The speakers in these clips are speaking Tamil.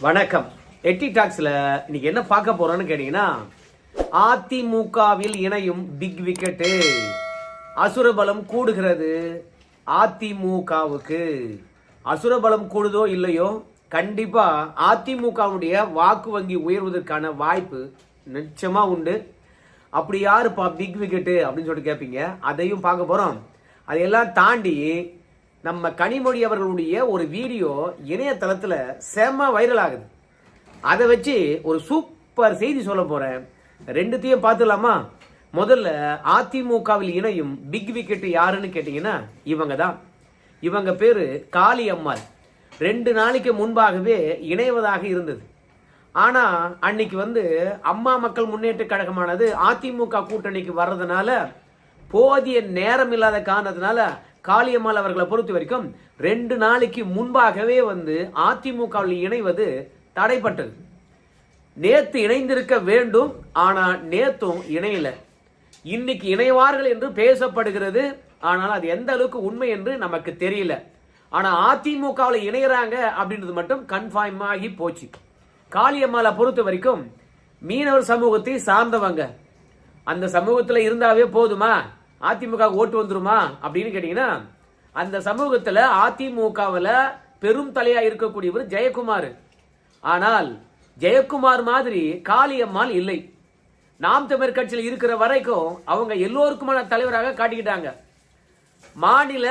வணக்கம். எட்டி டாக்ஸ்ல இன்னைக்கு என்ன பார்க்க போறோம்னு கேட்டீங்கன்னா, அதிமுகவில் இணையும் பிக் விக்கெட்டு, அசுரபலம் கூடுகிறது அதிமுகவுக்கு. அசுரபலம் கூடுதோ இல்லையோ, கண்டிப்பா அதிமுகவுடைய வாக்கு வங்கி உயர்வதற்கான வாய்ப்பு நிச்சயமா உண்டு. அப்படி யாருப்பா பிக் விக்கெட்டு அப்படின்னு சொல்லிட்டு கேட்பீங்க. அதையும் பார்க்க போறோம். அதையெல்லாம் தாண்டி நம்ம கனிமொழி அவர்களுடைய ஒரு வீடியோ இணையதளத்தில் செம்ம வைரல் ஆகுது. அதை வச்சு ஒரு சூப்பர் செய்தி சொல்ல போறேன். ரெண்டுத்தையும் பார்த்துலாமா? முதல்ல அதிமுகவில் இணையும் பிக் விக்கெட் யாருன்னு கேட்டீங்கன்னா, இவங்க தான். இவங்க பேரு காளியம்மாள். 2 நாளைக்கு முன்பாகவே இணைவதாக இருந்தது. ஆனா அன்னைக்கு அம்மா மக்கள் முன்னேற்ற கழகமானது அதிமுக கூட்டணிக்கு வர்றதுனால போதிய நேரம் இல்லாத காரணத்தினால காளியம்மாள் அவர்களை பொறுத்த வரைக்கும் 2 நாளைக்கு முன்பாகவே அதிமுகவில் இணைவது தடைப்பட்டது. நேத்து இணைந்திருக்க வேண்டும், ஆனா நேத்தும் இணையல. இன்னைக்கு இணைவார்கள் என்று பேசப்படுகிறது. ஆனால் அது எந்த அளவுக்கு உண்மை என்று நமக்கு தெரியல. ஆனா அதிமுகவில் இணையறாங்க அப்படின்றது மட்டும் கன்ஃபார்ம் ஆகி போச்சு. காளியம்மாளை பொறுத்த வரைக்கும் மீனவர் சமூகத்தை சார்ந்தவங்க. அந்த சமூகத்தில் இருந்தாவே போதுமா, அதிமுக ஓட்டு வந்துருமா அப்படின்னு கேட்டீங்கன்னா, அந்த சமூகத்துல அதிமுகவில் பெரும் தலையா இருக்கக்கூடியவர் ஜெயக்குமார். ஆனால் ஜெயக்குமார் மாதிரி காளியம்மாள் இல்லை. நாம் தமிழர் கட்சியில் இருக்கிற வரைக்கும் அவங்க எல்லோருக்குமான தலைவராக காட்டிக்கிட்டாங்க. மாநில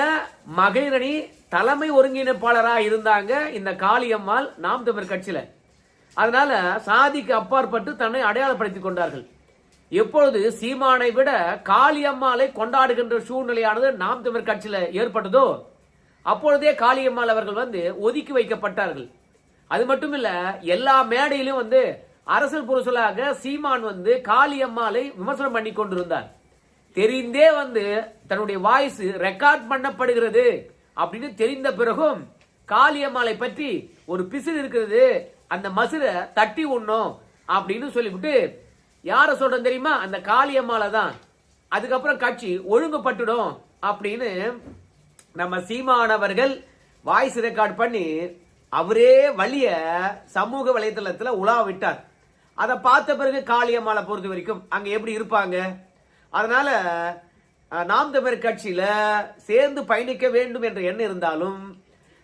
மகளிரணி தலைமை ஒருங்கிணைப்பாளராக இருந்தாங்க இந்த காளியம்மாள் நாம் தமிழர் கட்சியில. அதனால சாதிக்கு அப்பாற்பட்டு தன்னை அடையாளப்படுத்திக் கொண்டார்கள். எப்பொழுது சீமானை விட காளியம்மாளை கொண்டாடுகின்ற சூழ்நிலையானது நாம் தமிழர் கட்சியில ஏற்பட்டதோ, அப்பொழுதே காளியம்மாள் அவர்கள் ஒதுக்கி வைக்கப்பட்டார்கள். அது மட்டும் இல்ல, எல்லா மேடையிலும் அரசல் புரசலாக சீமான் காளியம்மாளை விமர்சனம் பண்ணி கொண்டிருந்தார். தெரிந்தே தன்னுடைய வாய்ஸ் ரெக்கார்ட் பண்ணப்படுகிறது அப்படின்னு தெரிந்த பிறகும் காளியம்மாளை பற்றி ஒரு பிசிறு இருக்கிறது, அந்த மசுரை தட்டி உண்ணும் அப்படின்னு சொல்லிவிட்டு யார சொல்றேன் தெரியுமா? அந்த காளியம்மாளை தான். அதுக்கப்புறம் கட்சி ஒழுங்குபட்டுடும் அப்படின்னு நம்ம சீமானவர்கள் வாய்ஸ் ரெக்கார்ட் பண்ணி அவரே வழிய சமூக வலைதளத்தில் உலா விட்டார். அதை பார்த்த பிறகு காளியம்மாளை பொறுத்த வரைக்கும் அங்க எப்படி இருப்பாங்க? அதனால நாம் தமிழர் கட்சியில சேர்ந்து பயணிக்க வேண்டும் என்ற எண்ணம் இருந்தாலும்,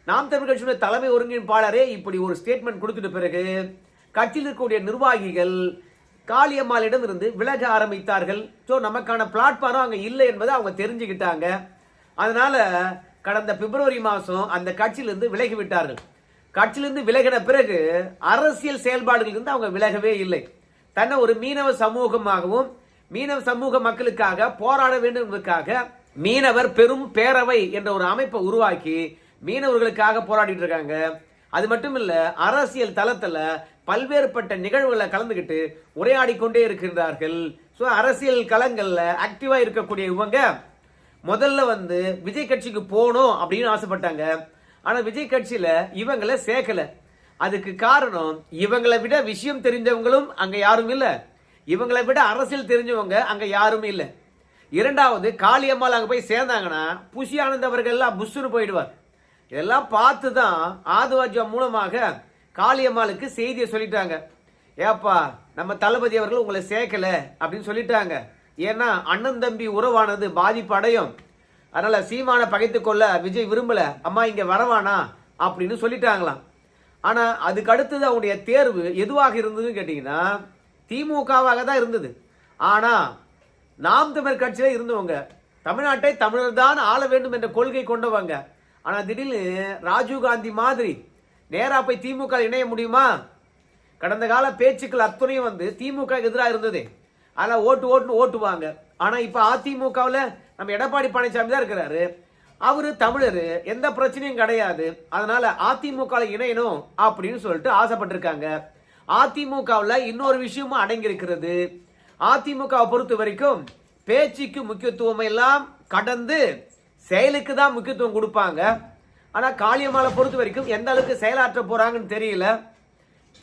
நாம் தமிழர் கட்சியுடைய தலைமை ஒருங்கிணைப்பாளரே இப்படி ஒரு ஸ்டேட்மெண்ட் கொடுத்துட்ட பிறகு கட்சியில் இருக்கக்கூடிய நிர்வாகிகள் காளியம்மாளிடம் இருந்து விலக ஆரம்பித்தார்கள். ஸோ நமக்கான பிளாட்ஃபார்ம் அங்க இல்லை என்பதை அவங்க தெரிஞ்சுக்கிட்டாங்க. அதனால கடந்த பிப்ரவரி மாசம் அந்த கட்சியிலிருந்து விலகி விட்டார்கள். கட்சியிலிருந்து விலகின பிறகு அரசியல் செயல்பாடுகளிலிருந்து அவங்க விலகவே இல்லை. தன்னை ஒரு மீனவ சமூகமாகவும் மீனவ சமூக மக்களுக்காக போராட வேண்டும் என்பதற்காக மீனவர் பெரும் பேரவை என்ற ஒரு அமைப்பை உருவாக்கி மீனவர்களுக்காக போராடிட்டு இருக்காங்க. அது மட்டும் இல்ல, அரசியல் தளத்துல பல்வேறுபட்ட நிகழ்வுகளை கலந்துகிட்டு உரையாடி கொண்டே இருக்கின்றார்கள். அரசியல் களங்கள்ல ஆக்டிவா இருக்கக்கூடிய இவங்க முதல்ல விஜய் கட்சிக்கு போகணும் அப்படின்னு ஆசைப்பட்டாங்க. ஆனா விஜய் கட்சியில இவங்களை சேர்க்கல. அதுக்கு காரணம், இவங்களை விட விஷயம் தெரிஞ்சவங்களும் அங்க யாரும் இல்ல, இவங்களை விட அரசியல் தெரிஞ்சவங்க அங்க யாரும் இல்ல. இரண்டாவது, காளியம்மாள் அங்க போய் சேர்ந்தாங்கன்னா புஷி ஆனந்த் அவர்கள் எல்லாம் புஷ்னு போயிடுவார். இதெல்லாம் பார்த்து தான் ஆதுவாஜா மூலமாக காளியம்மாளுக்கு செய்தியை சொல்லிட்டாங்க. ஏப்பா, நம்ம தளபதி அவர்கள் உங்களை சேர்க்கல அப்படின்னு சொல்லிட்டாங்க. ஏன்னா அண்ணன் தம்பி உறவானது பாதிப்பு அடையும். அதனால சீமான பகைத்து கொள்ள விஜய் விரும்பல, அம்மா இங்க வரவானா அப்படின்னு சொல்லிட்டாங்களாம். ஆனா அதுக்கு அடுத்தது அவங்களுடைய தேர்வு எதுவாக இருந்ததுன்னு கேட்டீங்கன்னா திமுகவாக தான் இருந்தது. ஆனா நாம் தமிழர் கட்சியில இருந்தவங்க தமிழ்நாட்டை தமிழர் தான் ஆள வேண்டும் என்ற கொள்கை கொண்டவங்க. ஆனா திடீர்னு ராஜீவ்காந்தி மாதிரி நேரா போய் திமுக இணைய முடியுமா? கடந்த கால பேச்சுக்கள் அத்தனையும் திமுக எதிராக இருந்தது. ஆனா ஓட்டுவாங்க. ஆனா இப்ப அதிமுகவில் நம்ம எடப்பாடி பழனிசாமி தான் இருக்கிறாரு. அவரு தமிழர், எந்த பிரச்சனையும் கிடையாது. அதனால அதிமுக இணையணும் அப்படின்னு சொல்லிட்டு ஆசைப்பட்டிருக்காங்க. அதிமுகவில் இன்னொரு விஷயமும் அடங்கி இருக்கிறது. அதிமுக பொறுத்த வரைக்கும் பேச்சுக்கு முக்கியத்துவம் எல்லாம் கடந்து செயலுக்கு தான் முக்கியத்துவம் கொடுப்பாங்க. ஆனா காளியம்மாளை பொறுத்த வரைக்கும் எந்த அளவுக்கு செயலாற்ற போறாங்கன்னு தெரியல.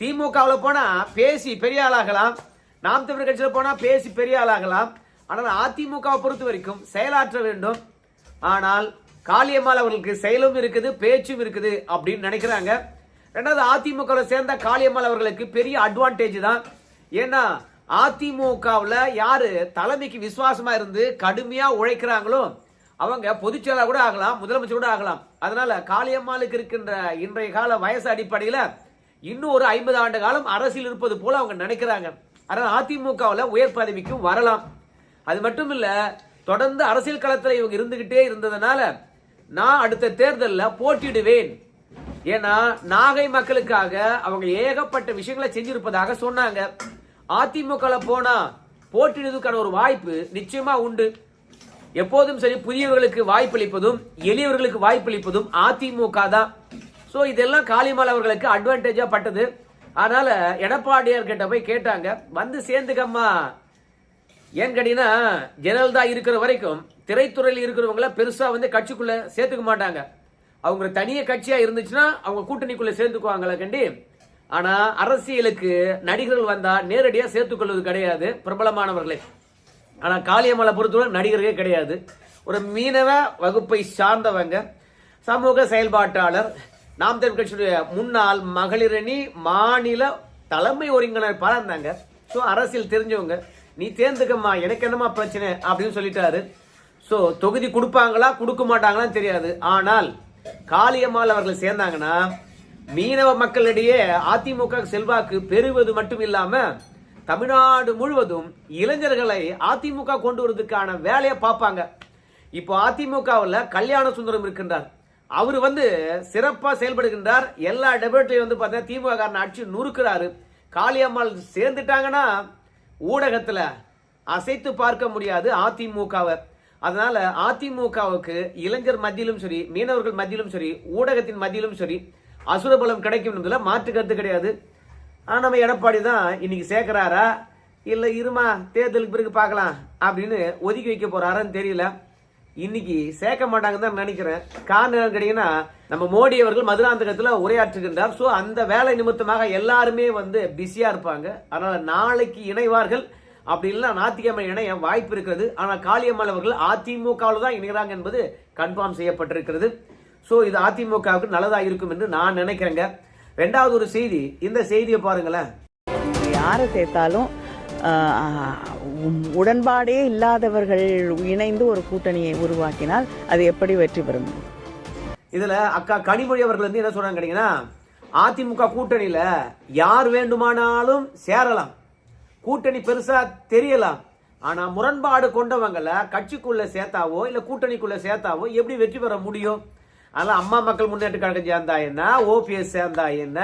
திமுகவில் போனா பேசி பெரிய ஆளாகலாம், நாம் தமிழர் கட்சியில் போனா பேசி பெரிய ஆளாகலாம். ஆனால் அதிமுகவை பொறுத்த வரைக்கும் செயலாற்ற வேண்டும். ஆனால் காளியம்மாள் அவர்களுக்கு செயலும் இருக்குது, பேச்சும் இருக்குது அப்படின்னு நினைக்கிறாங்க. ரெண்டாவது அதிமுக சேர்ந்த காளியம்மாள் அவர்களுக்கு பெரிய அட்வான்டேஜ் தான். ஏன்னா அதிமுகவில் யாரு தலைமைக்கு விசுவாசமா இருந்து கடுமையா உழைக்கிறாங்களோ அவங்க பொதுச்செயலாளர் கூட ஆகலாம், முதலமைச்சர் கூட ஆகலாம். அதனால காளியம்மாளுக்கு இருக்கின்ற இன்றைய கால வயசு அடிப்படையில் இன்னும் ஒரு 50 ஆண்டு காலம் அரசியல் இருப்பது போல அவங்க நினைக்கிறாங்க. அதனால அதிமுகவில் உயர் பதவிக்கும் வரலாம். அது மட்டும் இல்ல, தொடர்ந்து அரசியல் களத்தில் இவங்க இருந்துகிட்டே இருந்ததுனால நான் அடுத்த தேர்தலில் போட்டியிடுவேன். ஏன்னா நாகை மக்களுக்காக அவங்க ஏகப்பட்ட விஷயங்களை செஞ்சிருப்பதாக சொன்னாங்க. அதிமுக போனா போட்டியிடுவதற்கான ஒரு வாய்ப்பு நிச்சயமா உண்டு. எப்போதும் சரி, புதியவர்களுக்கு வாய்ப்பளிப்பதும் எளியவர்களுக்கு வாய்ப்பளிப்பதும் அதிமுக தான். ஸோ இதெல்லாம் காளியம்மாள் அவர்களுக்கு அட்வான்டேஜா பட்டது. அதனால எடப்பாடியார் கிட்ட போய் கேட்டாங்க, வந்து சேர்ந்துக்கம்மா. ஏன்னு கேட்டீங்கன்னா ஜெயலலிதா இருக்கிற வரைக்கும் திரைத்துறையில் இருக்கிறவங்கள பெருசா கட்சிக்குள்ள சேர்த்துக்க மாட்டாங்க. அவங்க தனிய கட்சியா இருந்துச்சுன்னா அவங்க கூட்டணிக்குள்ள சேர்த்துக்குவாங்களா கண்டி. ஆனா அரசியலுக்கு நடிகர்கள் வந்தா நேரடியா சேர்த்துக்கொள்வது கிடையாது, பிரபலமானவர்களே. ஆனா காளியம்மாளை பொறுத்தவரை நடிகர்களே கிடையாது. ஒரு மீனவ வகுப்பை சார்ந்தவங்க, சமூக செயல்பாட்டாளர், நாம் தமிழ் கட்சியுடைய முன்னாள் மகளிரணி மாநில தலைமை ஒருங்கிணைப்பாளர் இருந்தாங்க. ஸோ அரசியல் தெரிஞ்சவங்க. நீ தேர்ந்துக்கம்மா, எனக்கு என்னமா பிரச்சனை அப்படின்னு சொல்லிட்டாரு. ஸோ தொகுதி கொடுப்பாங்களா கொடுக்க மாட்டாங்களான்னு தெரியாது. ஆனால் காளியம்மாள் அவர்கள் சேர்ந்தாங்கன்னா மீனவ மக்களிடையே அதிமுக செல்வாக்கு பெறுவது மட்டும் இல்லாம தமிழ்நாடு முழுவதும் இளைஞர்களை அதிமுக கொண்டு வருவதற்கான வேலையை பார்ப்பாங்க. இப்போ அதிமுகவில் கல்யாண சுந்தரம் இருக்கின்றார். அவர் சிறப்பா செயல்படுகின்றார். எல்லா டெபேட்லையும் பார்த்தா திமுக காரன் அடிச்சு நுறுக்கிறாரு. காளியம்மாள் சேர்ந்துட்டாங்கன்னா ஊடகத்துல அசைத்து பார்க்க முடியாது அதிமுகவை. அதனால அதிமுகவுக்கு இளைஞர் மத்தியிலும் சரி, மீனவர்கள் மத்தியிலும் சரி, ஊடகத்தின் மத்தியிலும் சரி அசுரபலம் கிடைக்கும் என்பதுல மாற்று கருத்து கிடையாது. ஆனா நம்ம எடப்பாடி தான் இன்னைக்கு சேர்க்கிறாரா இல்ல இருமா தேர்தலுக்கு பிறகு பார்க்கலாம் அப்படின்னு ஒதுக்கி வைக்க போறாரான்னு தெரியல. இன்னைக்கு சேர்க்க மாட்டாங்கன்னு தான் நினைக்கிறேன். காரணம் கேட்டீங்கன்னா நம்ம மோடி அவர்கள் மதுராந்தகத்துல உரையாற்றுகின்றார். ஸோ அந்த வேலை நிமித்தமாக எல்லாருமே பிஸியா இருப்பாங்க. அதனால நாளைக்கு இணைவார்கள், அப்படி இல்லைன்னா ஞாயிற்றுக்கிழமை இணைய வாய்ப்பு இருக்கிறது. ஆனால் காளியம்மாள் அவர்கள் அதிமுகவில் தான் இணைகிறாங்க என்பது கன்ஃபார்ம் செய்யப்பட்டிருக்கிறது. ஸோ இது அதிமுகவுக்கு நல்லதா இருக்கும் என்று நான் நினைக்கிறேங்க. ரெண்டாவது ஒரு செய்தி, இந்த செய்தியை பாருங்களேன். யாரை சேர்த்தாலும் உடன்பாடே இல்லாதவர்கள் இணைந்து ஒரு கூட்டணியை உருவாக்கினால் அது எப்படி வெற்றி பெறும்? இதுல அக்கா கனிமொழி அவர்கள் என்ன சொல்றாங்க கேட்டீங்கன்னா, அதிமுக கூட்டணியில யார் வேண்டுமானாலும் சேரலாம், கூட்டணி பெருசா தெரியலாம், ஆனா முரண்பாடு கொண்டவங்களை கட்சிக்குள்ள சேர்த்தாவோ இல்ல கூட்டணிக்குள்ள சேர்த்தாவோ எப்படி வெற்றி பெற முடியும்? அதனால அம்மா மக்கள் முன்னேற்ற கழகம் சேர்ந்தா என்ன, ஓபிஎஸ் சேர்ந்தா என்ன,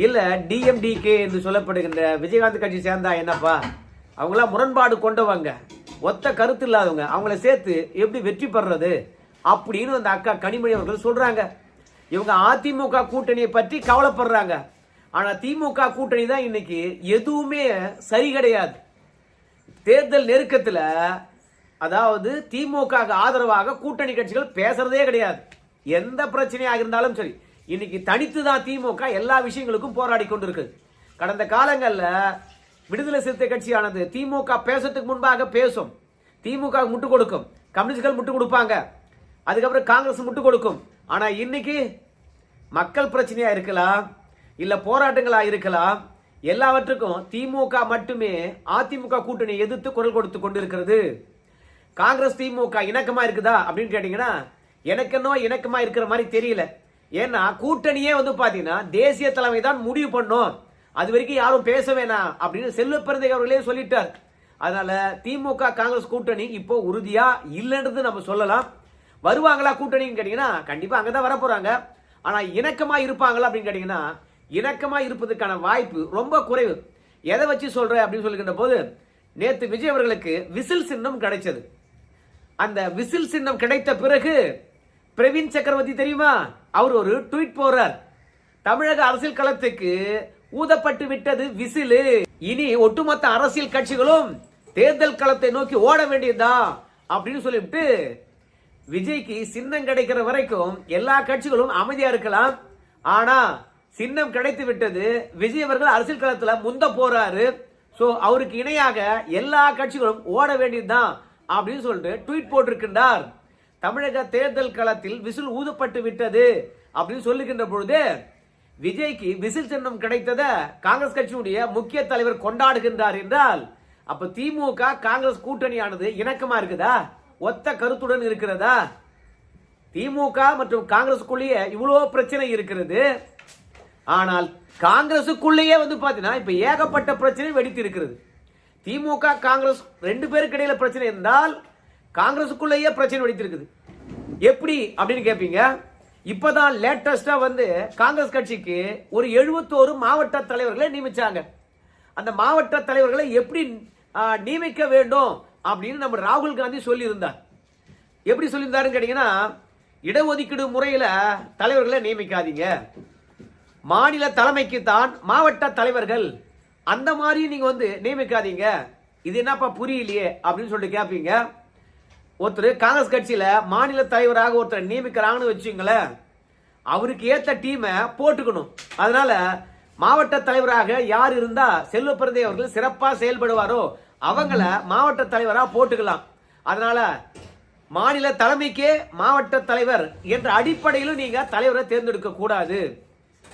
இல்ல டிஎம்டிகே என்று சொல்லப்படுகின்ற விஜயகாந்த் கட்சி சேர்ந்தா என்னப்பா? அவங்களாம் முரண்பாடு கொண்டவங்க, ஒத்த கருத்து இல்லாதவங்க, அவங்கள சேர்த்து எப்படி வெற்றி பெறது அப்படின்னு அந்த அக்கா கனிமொழி அவர்கள் சொல்றாங்க. இவங்க அதிமுக கூட்டணியை பற்றி கவலைப்படுறாங்க. ஆனா திமுக கூட்டணி தான் இன்னைக்கு எதுவுமே சரி கிடையாது. தேர்தல் நெருக்கத்துல அதாவது திமுக ஆதரவாக கூட்டணி கட்சிகள் பேசுறதே கிடையாது. எந்த பிரச்சனையாக இருந்தாலும் சரி, இன்னைக்கு தனித்து தான் திமுக எல்லா விஷயங்களுக்கும் போராடி கொண்டிருக்கு. கடந்த காலங்களில் விடுதலை சிறுத்தை கட்சியானது திமுக பேசுறதுக்கு முன்பாக பேசும், திமுக முட்டு கொடுக்கும், கம்யூனிஸ்ட்கள் முட்டு கொடுப்பாங்க, அதுக்கப்புறம் காங்கிரஸ் முட்டு கொடுக்கும். ஆனா இன்னைக்கு மக்கள் பிரச்சனையா இருக்கலாம், இல்ல போராட்டங்களா இருக்கலாம், எல்லாவற்றுக்கும் திமுக மட்டுமே அதிமுக கூட்டணி எதிர்த்து குரல் கொடுத்து கொண்டிருக்கிறது. காங்கிரஸ் திமுக இணக்கமா இருக்குதா அப்படின்னு கேட்டீங்கன்னா எனக்கு என்ன இணக்கமா இருக்கிற மாதிரி தெரியல. ஏன்னா கூட்டணியே பாத்தீங்கன்னா தேசிய தலைமை தான் முடிவு பண்ணும், அது வரைக்கும் யாரும் பேச வேணாம் அப்படின்னு செல்வ பிறந்தை அவர்களே சொல்லிட்டார். அதனால திமுக காங்கிரஸ் கூட்டணி இப்போ உறுதியா இல்லைன்றது நம்ம சொல்லலாம். வருவாங்களா கூட்டணின்னு கேட்டீங்கன்னா கண்டிப்பா அங்கதான் வர போறாங்க. ஆனா இணக்கமா இருப்பாங்களா அப்படின்னு கேட்டீங்கன்னா இணக்கமா இருப்பதற்கான வாய்ப்பு ரொம்ப குறைவு. எதை வச்சு சொல்ற அப்படின்னு சொல்லுகின்ற போது, நேத்து விஜய் அவர்களுக்கு விசில் சின்னம் கிடைச்சது. அந்த விசில் சின்னம் கிடைத்த பிறகு பிரவீன் சக்கரவர்த்தி தெரியுமா, அவர் ஒரு ட்வீட் போறார், தமிழக அரசியல் களத்துக்கு ஊதப்பட்டு விட்டது விசிலு, இனி ஒட்டுமொத்த அரசியல் கட்சிகளும் தேர்தல் களத்தை நோக்கி ஓட வேண்டியதா அப்படின்னு சொல்லிவிட்டு, விஜய்க்கு சின்னம் கிடைக்கிற வரைக்கும் எல்லா கட்சிகளும் அமைதியா இருக்கலாம், ஆனா சின்னம் கிடைத்து விட்டது, விஜய் அவர்கள் அரசியல் களத்துல முந்த போறாரு, சோ அவருக்கு இணையாக எல்லா கட்சிகளும் ஓட வேண்டியதுதான் அப்படின்னு சொல்லிட்டு ட்வீட் போட்டிருக்கின்றார். தமிழக தேர்தல் களத்தில் விசில் ஊதப்பட்டு விட்டது அப்படின்னு சொல்லுகின்ற பொழுது விஜய்க்கு விசில் சின்னம் கிடைத்தத காங்கிரஸ் கட்சியுடைய முக்கிய தலைவர் கொண்டாடுகின்றார் என்றால் அப்ப திமுக காங்கிரஸ் கூட்டணியானது இணக்கமா இருக்குதா, ஒத்த கருத்துடன் இருக்கிறதா? திமுக மற்றும் காங்கிரஸுக்குள்ளேயே இவ்வளவு பிரச்சனை இருக்கிறது. ஆனால் காங்கிரசுக்குள்ளேயே பாத்தீங்கன்னா இப்ப ஏகப்பட்ட பிரச்சனை வெடித்து இருக்கிறது. திமுக காங்கிரஸ் ரெண்டு பேருக்கு இடையில பிரச்சனை இருந்தால் காங்கிரசுக்குள்ளேயே பிரச்சனை வெடித்து இருக்குது. எப்படி அப்படின்னு கேட்பீங்க. இப்பதான் லேட்டஸ்டா காங்கிரஸ் கட்சிக்கு ஒரு 71 மாவட்ட தலைவர்களை நியமிச்சாங்க. அந்த மாவட்ட தலைவர்களை எப்படி நியமிக்க வேண்டும் அப்படின்னு நம்ம ராகுல் காந்தி சொல்லி இருந்தார். எப்படி சொல்லியிருந்தாருன்னு கேட்டீங்கன்னா, இடஒதுக்கீடு முறையில தலைவர்களை நியமிக்காதீங்க, மாநில தலைமைக்கு தான் மாவட்ட தலைவர்கள், அந்த மாதிரி நீங்க நியமிக்காதீங்க. இது என்னப்பா புரியலையே அப்படின்னு சொல்லிட்டு கேட்பீங்க. ஒருத்தர் காங்கிரஸ் கட்சியில மாநில தலைவராக ஒருத்தர் நியமிக்கிறாங்கன்னு வச்சுங்களேன், அவருக்கு ஏத்த டீமை போட்டுக்கணும். அதனால மாவட்ட தலைவராக யார் இருந்தா செல்வ பிறந்தே அவர்கள் சிறப்பா செயல்படுவாரோ அவங்கள மாவட்ட தலைவரா போட்டுக்கலாம். அதனால மாநில தலைமைக்கே மாவட்ட தலைவர் என்ற அடிப்படையிலும் நீங்க தலைவரை தேர்ந்தெடுக்க கூடாது.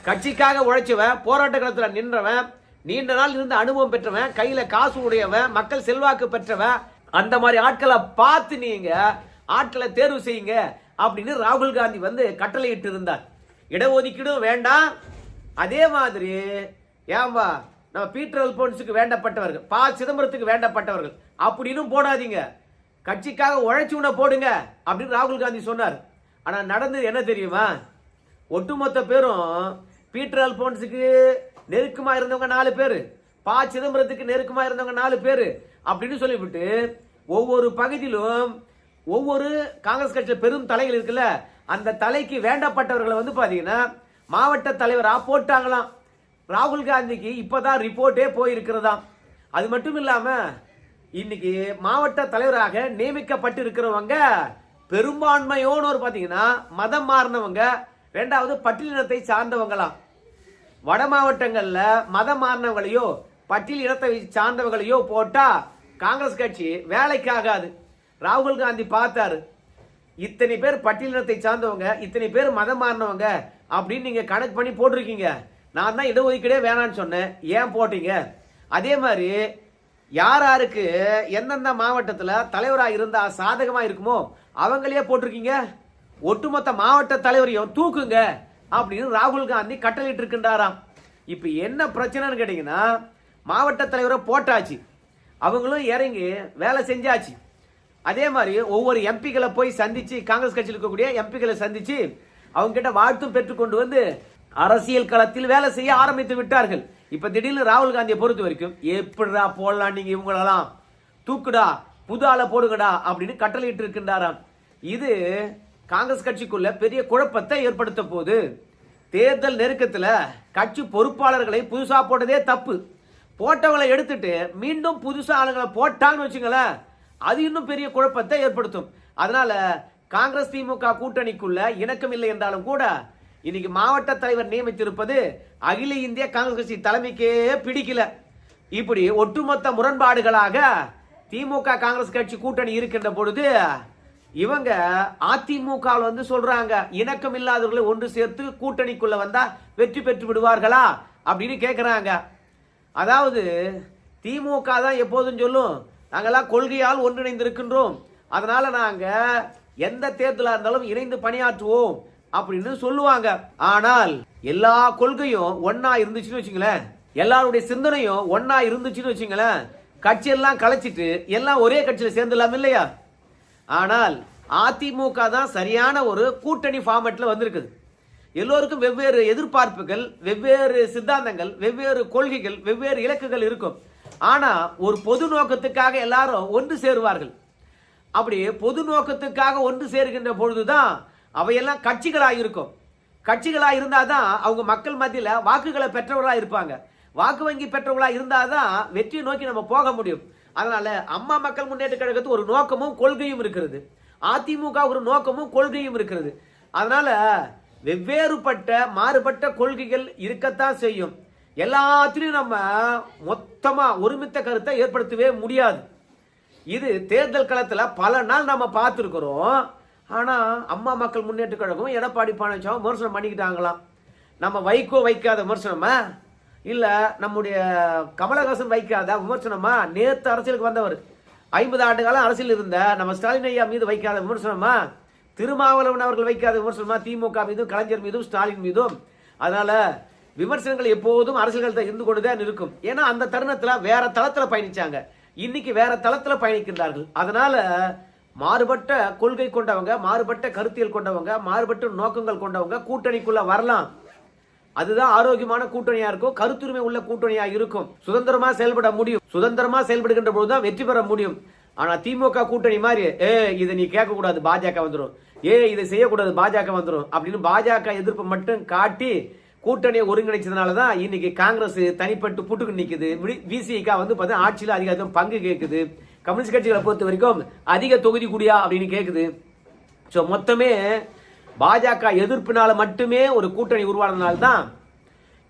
கட்சிக்காக உழைச்சவன், போராட்ட காலத்தில் நின்றவன், நீண்ட நாள் இருந்த அனுபவம் பெற்றவன், கையில காசு உடையவன், மக்கள் செல்வாக்கு பெற்றவன், அந்த மாதிரி ஆட்களை பார்த்து நீங்க ஆட்களை தேர்வு செய்யுங்க அப்படின்னு ராகுல் காந்தி கட்டளையிட்டு இருந்தார். இடஒதுக்கீடும் வேண்டாம், அதே மாதிரி ஏன்பா நம்ம பீட்டர் அல்போன்ஸுக்கு வேண்டப்பட்டவர்கள், ப. சிதம்பரத்துக்கு வேண்டப்பட்டவர்கள் அப்படின்னு போடாதீங்க, கட்சிக்காக உழைச்சுன போடுங்க அப்படின்னு ராகுல் காந்தி சொன்னார். ஆனா நடந்தது என்ன தெரியுமா? ஒட்டுமொத்த பேரும் பீட்டர் அல்போன்ஸுக்கு நெருக்கமா இருந்தவங்க 4 பேரு, ப. சிதம்பரத்துக்கு நெருக்கமா இருந்தவங்க 4 பேரு அப்படின்னு சொல்லிவிட்டு ஒவ்வொரு பகுதியிலும் ஒவ்வொரு காங்கிரஸ் கட்சியில் பெரும் தலைகள் இருக்குல்ல, அந்த தலைக்கு வேண்டப்பட்டவர்களை பாத்தீங்கன்னா மாவட்ட தலைவரா போட்டாங்களாம். ராகுல் காந்திக்கு இப்பதான் ரிப்போர்ட்டே போயிருக்கிறதாம். அது மட்டும் இல்லாம இன்னைக்கு மாவட்ட தலைவராக நியமிக்கப்பட்டு இருக்கிறவங்க பெரும்பான்மையோனோர் பாத்தீங்கன்னா மதம் மாறினவங்க, ரெண்டாவது பட்டியலினத்தை சார்ந்தவங்களாம். வட மாவட்டங்கள்ல மதம் மாறினவங்களையோ பட்டியல் இனத்தை சார்ந்தவங்களையோ போட்டா காங்கிரஸ் கட்சி வேலைக்கு ஆகாது. ராகுல் காந்தி பார்த்தாரு, இத்தனை பேர் பட்டியலினத்தை சார்ந்தவங்க, இத்தனை பேர் மதம் மாறினவங்க அப்படின்னு நீங்க கணக்கு பண்ணி போட்டிருக்கீங்க. நான் தான் இடஒதுக்கீடே வேணான்னு சொன்னேன், ஏன் போட்டீங்க? அதே மாதிரி யாருக்கு எந்தெந்த மாவட்டத்தில் தலைவராக இருந்தா சாதகமா இருக்குமோ அவங்களே போட்டிருக்கீங்க. ஒட்டுமொத்த மாவட்ட தலைவரையும் தூக்குங்க அப்படின்னு ராகுல் காந்தி கட்டளையிட்டு இருக்கின்றாராம். இப்ப என்ன பிரச்சனைன்னு கேட்டீங்கன்னா, மாவட்ட தலைவரை போட்டாச்சு, அவங்களும் இறங்கி வேலை செஞ்சாச்சு. அதே மாதிரி ஒவ்வொரு எம்பிக்களை போய் சந்திச்சு, காங்கிரஸ் கட்சியில் இருக்கக்கூடிய எம்பிக்களை சந்திச்சு அவங்க கிட்ட வாழ்த்தும் பெற்றுக்கொண்டு அரசியல் களத்தில் வேலை செய்ய ஆரம்பித்து விட்டார்கள். இப்ப திடீர்னு ராகுல் காந்தியை பொறுத்த வரைக்கும் எப்படிடா போடலாம், நீங்க இவங்களெல்லாம் தூக்குடா, புது ஆளை போடுங்கடா அப்படின்னு கட்டளையிட்டு இருக்கின்றாராம். இது காங்கிரஸ் கட்சிக்குள்ள பெரிய குழப்பத்தை ஏற்படுத்த போது. தேர்தல் நெருக்கத்துல கட்சி பொறுப்பாளர்களை புதுசா போட்டதே தப்பு. போட்டவங்களை எடுத்துட்டு மீண்டும் புதுசா ஆளுங்களை போட்டான்னு வச்சுங்களேன், அது இன்னும் பெரிய குழப்பத்தை ஏற்படுத்தும். அதனால காங்கிரஸ் திமுக கூட்டணிக்குள்ள இணக்கம் இல்லை என்றாலும் கூட இன்னைக்கு மாவட்ட தலைவர் நியமித்திருப்பது அகில இந்திய காங்கிரஸ் கட்சி தலைமைக்கே பிடிக்கல. இப்படி ஒட்டுமொத்த முரண்பாடுகளாக திமுக காங்கிரஸ் கட்சி கூட்டணி இருக்கின்ற பொழுது இவங்க அதிமுக சொல்றாங்க, இணக்கம் இல்லாதவர்களை ஒன்று சேர்த்து கூட்டணிக்குள்ள வந்தா வெற்றி பெற்று விடுவார்களா அப்படின்னு கேட்கிறாங்க. அதாவது திமுக தான் எப்போதும் சொல்லும், நாங்கெல்லாம் கொள்கையால் ஒன்றிணைந்து இருக்கின்றோம், அதனால நாங்க எந்த தேர்தலா இருந்தாலும் இணைந்து பணியாற்றுவோம் அப்படின்னு சொல்லுவாங்க. ஆனால் எல்லா கொள்கையும் ஒன்னா இருந்துச்சுன்னு வச்சுங்களேன், எல்லாருடைய சிந்தனையும் ஒன்னா இருந்துச்சுன்னு வச்சுங்களேன், கட்சி எல்லாம் கலைச்சிட்டு எல்லாம் ஒரே கட்சியில சேர்ந்துடலாம் இல்லையா? ஆனால் அதிமுக தான் சரியான ஒரு கூட்டணி ஃபார்மேட்ல வந்திருக்குது. எல்லோருக்கும் வெவ்வேறு எதிர்பார்ப்புகள், வெவ்வேறு சித்தாந்தங்கள், வெவ்வேறு கொள்கைகள், வெவ்வேறு இலக்குகள் இருக்கும். ஆனா ஒரு பொது நோக்கத்துக்காக எல்லாரும் ஒன்று சேருவார்கள். அப்படி பொது நோக்கத்துக்காக ஒன்று சேருகின்ற பொழுதுதான் அவையெல்லாம் கட்சிகளாக இருக்கும். கட்சிகளாக இருந்தாதான் அவங்க மக்கள் மத்தியில வாக்குகளை பெற்றவர்களா இருப்பாங்க. வாக்கு வங்கி பெற்றவர்களா இருந்தாதான் வெற்றியை நோக்கி நம்ம போக முடியும். அதனால அம்மா மக்கள் முன்னேற்ற கழகத்துக்கு ஒரு நோக்கமும் கொள்கையும் இருக்கிறது, அதிமுக ஒரு நோக்கமும் கொள்கையும் இருக்கிறது. அதனால வெவ்வேறுபட்ட மாறுபட்ட கொள்கைகள் இருக்கத்தான் செய்யும். எல்லாத்திலையும் நம்ம மொத்தமா ஒருமித்த கருத்தை ஏற்படுத்தவே முடியாது. இது தேர்தல் களத்துல பல நாள் நம்ம பார்த்துருக்கிறோம். ஆனா அம்மா மக்கள் முன்னேற்ற கழகம் எடப்பாடி பழனிசாமி விமர்சனம் பண்ணிக்கிட்டாங்களாம். நம்ம வைகோ வைக்காத விமர்சனமா, இல்ல நம்முடைய கமலஹாசன் வைக்காத விமர்சனமா? நேத்து அரசியலுக்கு வந்தவர், 50 ஆண்டு காலம் அரசியல் இருந்த நம்ம ஸ்டாலின் ஐயா மீது வைக்காத விமர்சனமா? திருமாவளவன் அவர்கள் வைக்காத விமர்சனமா திமுக மீதும் கலைஞர் மீதும் ஸ்டாலின் மீதும்? அதனால விமர்சனங்கள் எப்போதும் அரசியல்கள் இருந்து கொண்டுதான் இருக்கும். ஏன்னா அந்த தருணத்துல வேற தளத்துல பயணிச்சாங்க, இன்னைக்கு வேற தளத்துல பயணிக்கின்றார்கள். அதனால மாறுபட்ட கொள்கை கொண்டவங்க, மாறுபட்ட கருத்தியல் கொண்டவங்க, மாறுபட்ட நோக்கங்கள் கொண்டவங்க கூட்டணிக்குள்ள வரலாம். அதுதான் ஆரோக்கியமான கூட்டணியா இருக்கும், கருத்துரிமை உள்ள கூட்டணியா இருக்கும். சுதந்திரமா செயல்பட முடியும். சுதந்திரமா செயல்படுகின்ற போதுதான் வெற்றி பெற முடியும். ஆனா திமுக கூட்டணி மாதிரி இதை நீ கேட்க கூடாது பாஜக வந்துடும், இதை செய்யக்கூடாது பாஜக வந்துடும் அப்படின்னு பாஜக எதிர்ப்பு மட்டும் காட்டி கூட்டணியை ஒருங்கிணைச்சதுனாலதான் இன்னைக்கு காங்கிரஸ் தனிப்பட்டு புட்டுக்கு நிக்குது. விசிக வந்து பார்த்தா ஆட்சியில அதிக பங்கு கேட்குது. கம்யூனிஸ்ட் கட்சிகளை பொறுத்த வரைக்கும் அதிக தொகுதி கூடியா அப்படின்னு கேட்குது. ஸோ மொத்தமே பாஜக எதிர்ப்பினால மட்டுமே ஒரு கூட்டணி உருவானதுனால்தான்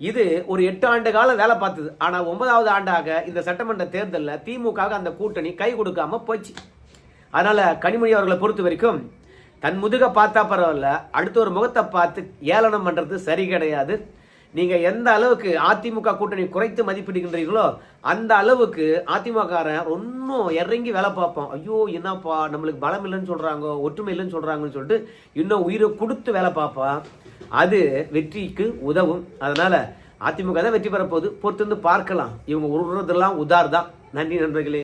இது ஒரு 8 ஆண்டு காலம் வேலை பார்த்தது. ஆனா 9வது ஆண்டாக இந்த சட்டமன்ற தேர்தலில் திமுக அந்த கூட்டணி கை கொடுக்காம போச்சு. அதனால கனிமொழி அவர்களை பொறுத்த வரைக்கும் தன் முதுக பார்த்தா பரவாயில்ல, அடுத்த ஒரு முகத்தை பார்த்து ஏளனம் பண்றது சரி கிடையாது. நீங்க எந்த அளவுக்கு அதிமுக கூட்டணி குறைத்து மதிப்பிடுகின்றீர்களோ அந்த அளவுக்கு அதிமுக இன்னும் இறங்கி வேலை பார்ப்போம். ஐயோ என்னப்பா நம்மளுக்கு பலம் இல்லைன்னு சொல்றாங்க, ஒற்றுமை இல்லைன்னு சொல்றாங்கன்னு சொல்லிட்டு இன்னும் உயிரை கொடுத்து வேலை பார்ப்பான். அது வெற்றிக்கு உதவும். அதனால அதிமுக தான் வெற்றி பெற போகுது, பொறுத்திருந்து பார்க்கலாம். இவங்க உருறதெல்லாம் உதார் தான். நன்றி நண்பர்களே.